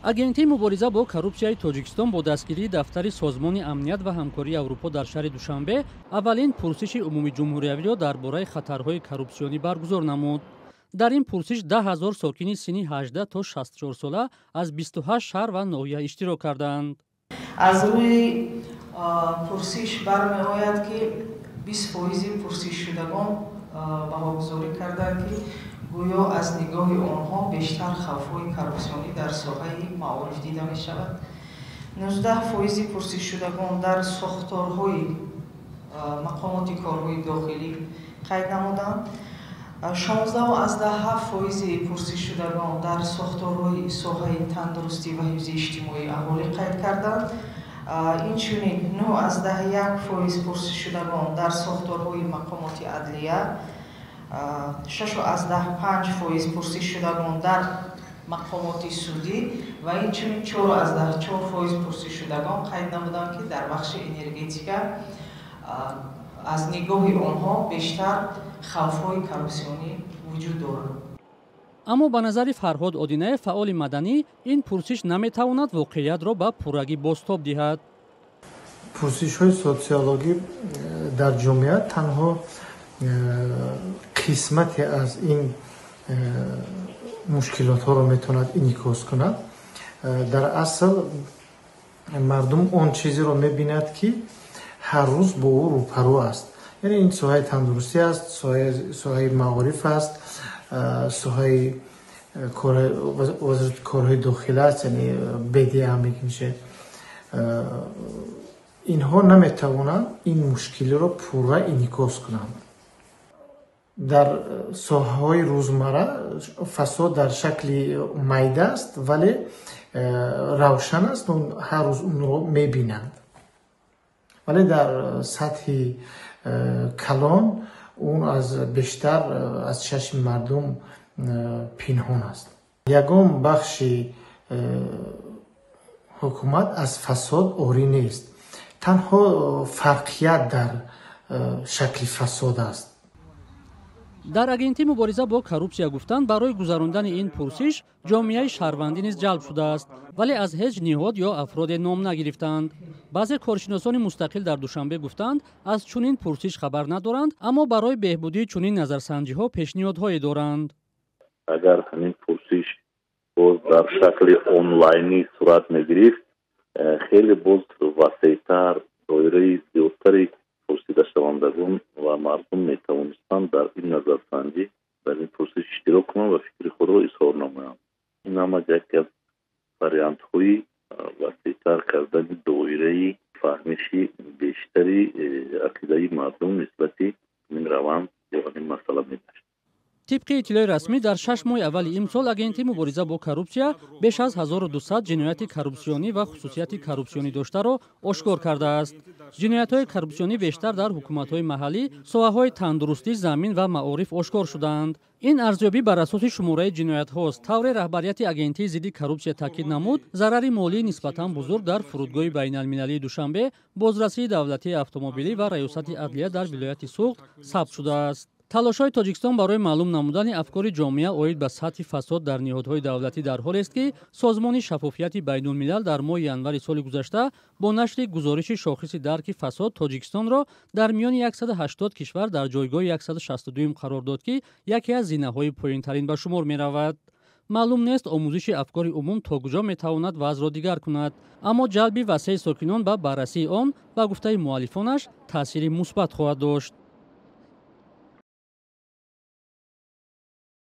агентии мубориза бо коррупсияи Тоҷикистон бо дастгирии дафтари Созмони амният ва ҳамкории Аврупо дар шаҳри Душанбе аввалин пурсиши умуми ҷумҳуриявиро дар бораи хатарҳои коррупсионӣ баргузор намуд. дар ин пурсиш 10 000 сокини синни 18 то 64 сола аз 28 шаҳр ва ноҳия иштирок карданд. аз рӯи пурсиш бармеояд ки 20% пурсишшудагон баҳогузорӣ карданд ки гӯё аз нигоҳи онҳо бештар хавфҳои коррупсионӣ дар соҳаи маориф дида мешавад. 19% пурсишшудагон дар сохторҳои мақомоти корҳои дохилӣ қайд намуданд. 16.7% пурсишшудагон дар сохторҳои соҳаи тандурустӣ ва ҳифзи иҷтимоии аҳолӣ қайд карданд. инчунин 9.1% пурсишшудагон дар сохторҳои мақомоти адлия, 6.5% пурсишшудагон дар мақомоти судӣ ва инчунин 4.4% пурсишшудагон қайд намуданд ки дар бахши энергетика аз нигоҳи онҳо бештар хавфҳои коррупсионӣ вуҷуд дорад. аммо ба назари Фарҳод Одинаев, фаъоли маданӣ, ин пурсиш наметавонад воқеиятро ба пуррагӣ бозтоб диҳад. пурсишҳои социологӣ дар ҷомеа танҳо қисмате аз ин мушкилотҳоро метавонад инъикос кунад. дар асл мардум он чизеро мебинад ки ҳар рӯз бо ӯ рӯпарӯ аст. яъне ин соҳаи тандурустӣ аст, соҳаи маориф аст, соҳаи корҳои дохила аст, яъне бедиа мегимше. инҳо наметавонанд ин мушкилиро пурра инъикос кунанд. дар соҳаҳои рӯзмарра фасод дар шакли майда аст, вале равшан аст, ҳар рӯз онро мебинанд. вале дар сатҳи калон он аз бештар аз чашми мардум пинҳон аст. ягон бахши ҳукумат аз фасод орӣ нест. танҳо фарқият дар шакли фасод аст. дар агентии мубориза бо коррупсия гуфтанд, барои гузарондани ин пурсиш ҷомеаи шаҳрвандӣ низ ҷалб шудааст, вале аз ҳеҷ ниҳод ё афроде ном нагирифтанд. баъзе коршиносони мустақил дар Душанбе гуфтанд, аз чунин пурсиш хабар надоранд, аммо барои беҳбудии чунин назарсанҷиҳо пешниҳодҳое доранд. агар ҳамин пурсиш боз дар шакли онлайнӣ сурат мегирифт, хеле боз васеътар, доираи зиёдтари пурсидашавандагон ва мардум метавонистанд дар ин назарсанҷӣ, дар ин пурсиш иштирок кунанд ва фикри худро изҳор намоянд. ин ҳамаҷ яке аз вариантҳои васеътар кардани доираи фаҳмиши бештари ақидаи мардум нисбати ин раванд ё ин масъала мебошад. тибқи иттилои расмӣ, дар 6 моҳи аввали имсол агентии мубориза бо коррупсия беш аз 1200 ҷинояти коррупсионӣ ва хусусияти коррупсионӣ доштаро ошкор кардааст. ҷиноятҳои коррупсионӣ бештар дар ҳукуматҳои маҳаллӣ, соҳаҳои тандурустӣ, замин ва маориф ошкор шудаанд. ин арзёбӣ бар асоси шумораи ҷиноятҳост. тавре раҳбарияти агентии зидди коррупсия таъкид намуд, зарари молии нисбатан бузург дар фурудгоҳи байналмилалии Душанбе, бозрасии давлатии автомобилӣ ва раёсати адлия дар вилояти Суғд сабт шудааст. талошҳои Тоҷикистон барои маълум намудани афкори ҷомеа оид ба сатҳи фасод дар ниҳодҳои давлатӣ дар ҳолест ки Созмони шаффофияти байнулмилал дар моҳи январи соли гузашта бо нашри гузориши шохиси дарки фасод Тоҷикистонро дар миёни 180 кишвар дар ҷойгоҳи 162 қарор дод ки яке аз зинаҳои поинтарин ба шумор меравад. маълум нест омӯзиши афкори умум то куҷо метавонад вазъро дигар кунад, аммо ҷалби васеъи сокинон ба баррасии он ба гуфтаи муаллифонаш таъсири мусбат хоҳад дошт.